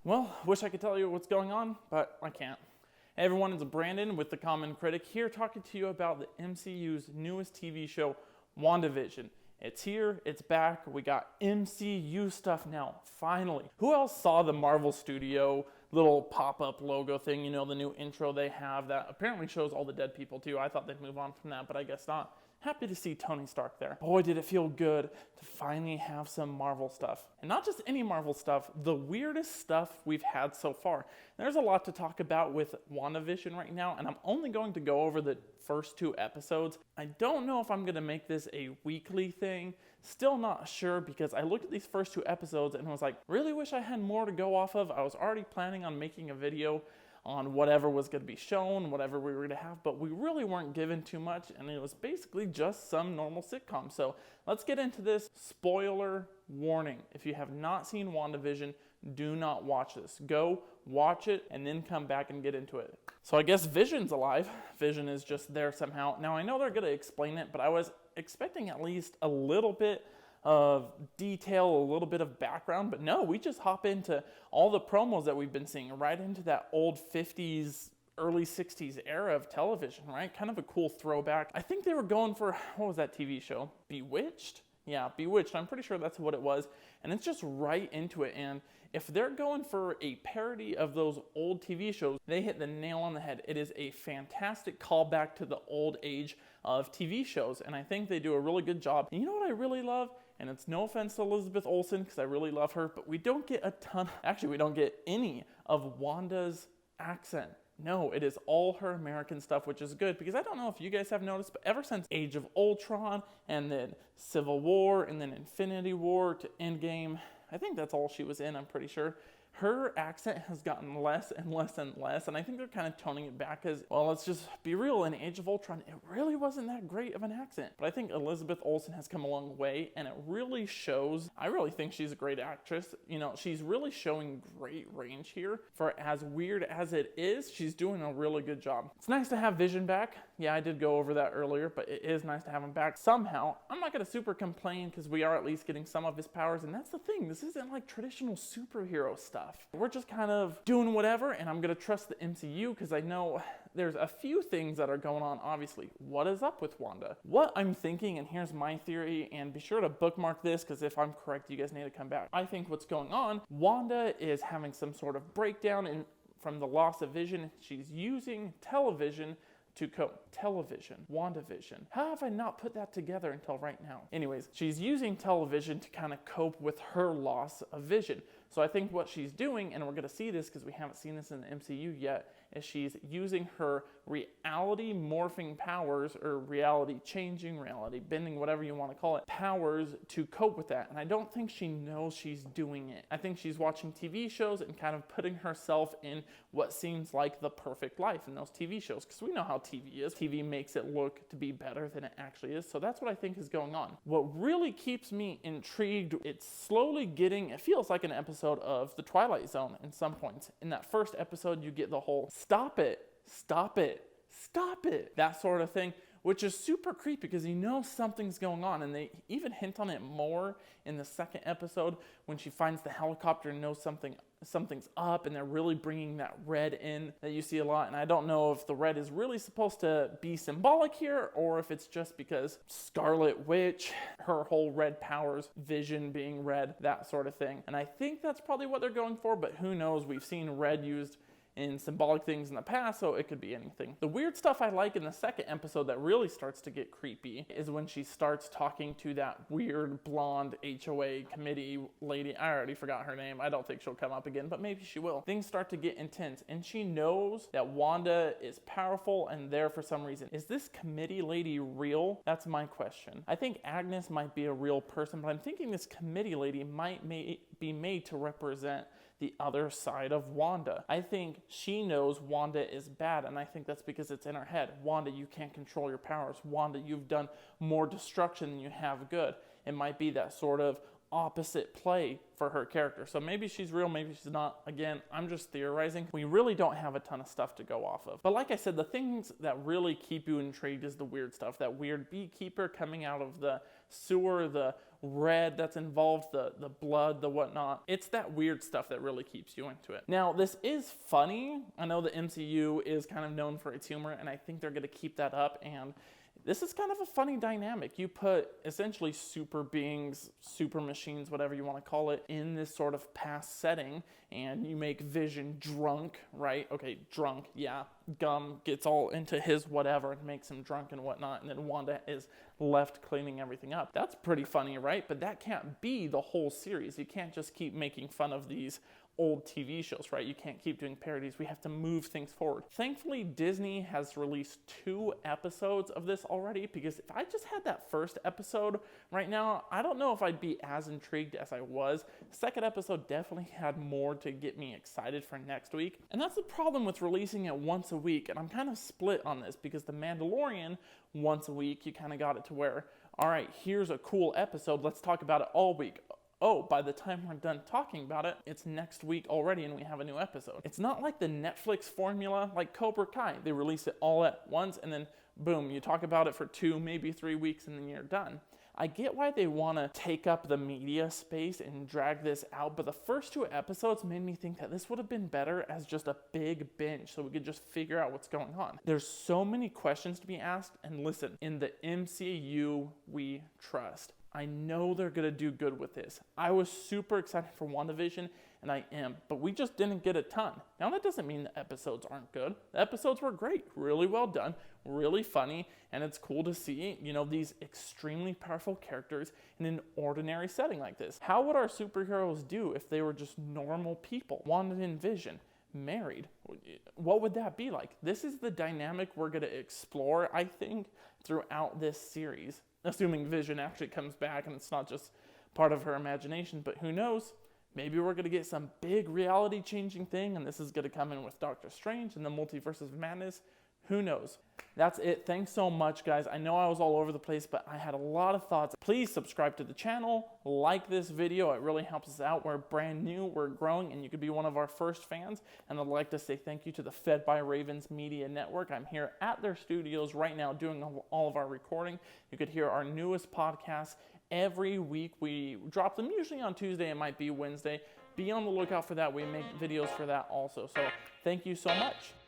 Well, wish I could tell you what's going on, but I can't. Hey everyone, it's Brandon with The Common Critic here talking to you about the MCU's newest TV show, WandaVision. It's here, it's back, we got MCU stuff now, finally. Who else saw the Marvel Studio little pop-up logo thing, you know, the new intro they have that apparently shows all the dead people too. I thought they'd move on from that, but I guess not. Happy to see Tony Stark there. Boy, did it feel good to finally have some Marvel stuff. And not just any Marvel stuff, the weirdest stuff we've had so far. There's a lot to talk about with WandaVision right now, and I'm only going to go over the first 2 episodes. I don't know if I'm gonna make this a weekly thing. Still not sure, because I looked at these first 2 episodes and was like, really wish I had more to go off of. I was already planning on making a video on whatever was going to be shown, whatever we were going to have, but we really weren't given too much, and it was basically just some normal sitcom. So let's get into this. Spoiler warning. If you have not seen WandaVision, do not watch this. Go watch it and then come back and get into it. So I guess Vision's alive. Vision is just there somehow. Now I know they're going to explain it, but I was expecting at least a little bit of detail, a little bit of background, but no, we just hop into all the promos that we've been seeing, right into that old 50s, early 60s era of television, right? Kind of a cool throwback. I think they were going for, what was that TV show? Bewitched? Yeah, Bewitched. I'm pretty sure that's what it was. And it's just right into it. And if they're going for a parody of those old TV shows, they hit the nail on the head. It is a fantastic callback to the old age of TV shows. And I think they do a really good job. And you know what I really love? And it's no offense to Elizabeth Olsen, because I really love her, but we don't get a ton, actually we don't get any of Wanda's accent. No, it is all her American stuff, which is good, because I don't know if you guys have noticed, but ever since Age of Ultron, and then Civil War, and then Infinity War to Endgame, I think that's all she was in, I'm pretty sure, her accent has gotten less and less and less, and I think they're kind of toning it back because, well, let's just be real, in Age of Ultron, it really wasn't that great of an accent. But I think Elizabeth Olsen has come a long way, and it really shows. I really think she's a great actress. You know, she's really showing great range here. For as weird as it is, she's doing a really good job. It's nice to have Vision back. Yeah, I did go over that earlier, but it is nice to have him back somehow. I'm not going to super complain, because we are at least getting some of his powers, and that's the thing. This isn't like traditional superhero stuff. We're just kind of doing whatever, and I'm going to trust the MCU because I know there's a few things that are going on, obviously. What is up with Wanda? What I'm thinking, and here's my theory, and be sure to bookmark this because if I'm correct, you guys need to come back. I think what's going on, Wanda is having some sort of breakdown from the loss of vision. She's using television to cope. Television, WandaVision. How have I not put that together until right now? Anyways, she's using television to kind of cope with her loss of vision. So I think what she's doing, and we're going to see this because we haven't seen this in the MCU yet, is she's using her reality morphing powers, or reality changing, reality bending, whatever you want to call it, powers to cope with that. And I don't think she knows she's doing it. I think she's watching TV shows and kind of putting herself in what seems like the perfect life in those TV shows, because we know how TV is. TV makes it look to be better than it actually is. So that's what I think is going on. What really keeps me intrigued, it's slowly getting, it feels like an episode of The Twilight Zone in some points. In that first episode, you get the whole stop it, stop it, stop it, that sort of thing, which is super creepy because you know something's going on. And they even hint on it more in the second episode when she finds the helicopter and knows something's up, and they're really bringing that red in that you see a lot. And I don't know if the red is really supposed to be symbolic here, or if it's just because Scarlet Witch, her whole red powers, vision being red, that sort of thing. And I think that's probably what they're going for, but who knows? We've seen red used in symbolic things in the past, so it could be anything. The weird stuff I like in the second episode that really starts to get creepy is when she starts talking to that weird blonde HOA committee lady. I already forgot her name. I don't think she'll come up again, but maybe she will. Things start to get intense, and she knows that Wanda is powerful and there for some reason. Is this committee lady real? That's my question. I think Agnes might be a real person, but I'm thinking this committee lady might be made to represent the other side of Wanda. I think she knows Wanda is bad, and I think that's because it's in her head. Wanda, you can't control your powers. Wanda, you've done more destruction than you have good. It might be that sort of opposite play for her character. So maybe she's real, maybe she's not. Again, I'm just theorizing. We really don't have a ton of stuff to go off of. But like I said, the things that really keep you intrigued is the weird stuff. That weird beekeeper coming out of the sewer, the red that's involved, the blood, the whatnot. It's that weird stuff that really keeps you into it. Now, this is funny. I know the MCU is kind of known for its humor, and I think they're going to keep that up, and this is kind of a funny dynamic. You put essentially super beings, super machines, whatever you want to call it, in this sort of past setting, and you make Vision drunk, right? Okay, drunk, yeah. Gum gets all into his whatever and makes him drunk and whatnot, and then Wanda is left cleaning everything up. That's pretty funny, right? But that can't be the whole series. You can't just keep making fun of these old TV shows, right? You can't keep doing parodies. We have to move things forward. Thankfully, Disney has released 2 episodes of this already, because if I just had that first episode right now, I don't know if I'd be as intrigued as I was. The second episode definitely had more to get me excited for next week. And that's the problem with releasing it once a week. And I'm kind of split on this, because The Mandalorian, once a week, you kind of got it to where, all right, here's a cool episode. Let's talk about it all week. Oh, by the time we're done talking about it, it's next week already and we have a new episode. It's not like the Netflix formula like Cobra Kai. They release it all at once and then boom, you talk about it for 2, maybe 3 weeks and then you're done. I get why they want to take up the media space and drag this out, but the first 2 episodes made me think that this would have been better as just a big binge so we could just figure out what's going on. There's so many questions to be asked, and listen, in the MCU we trust. I know they're going to do good with this. I was super excited for WandaVision, and I am, but we just didn't get a ton. Now, that doesn't mean the episodes aren't good. The episodes were great, really well done, really funny, and it's cool to see, these extremely powerful characters in an ordinary setting like this. How would our superheroes do if they were just normal people? Wanda and Vision, married. What would that be like? This is the dynamic we're going to explore, I think, throughout this series. Assuming Vision actually comes back and it's not just part of her imagination, but who knows? Maybe we're going to get some big reality-changing thing, and this is going to come in with Doctor Strange and the Multiverse of Madness. Who knows? That's it. Thanks so much, guys. I know I was all over the place, but I had a lot of thoughts. Please subscribe to the channel, like this video. It really helps us out. We're brand new, we're growing, and you could be one of our first fans. And I'd like to say thank you to the Fed by Ravens Media Network. I'm here at their studios right now doing all of our recording. You could hear our newest podcast every week. We drop them usually on Tuesday. It might be Wednesday. Be on the lookout for that. We make videos for that also. So thank you so much.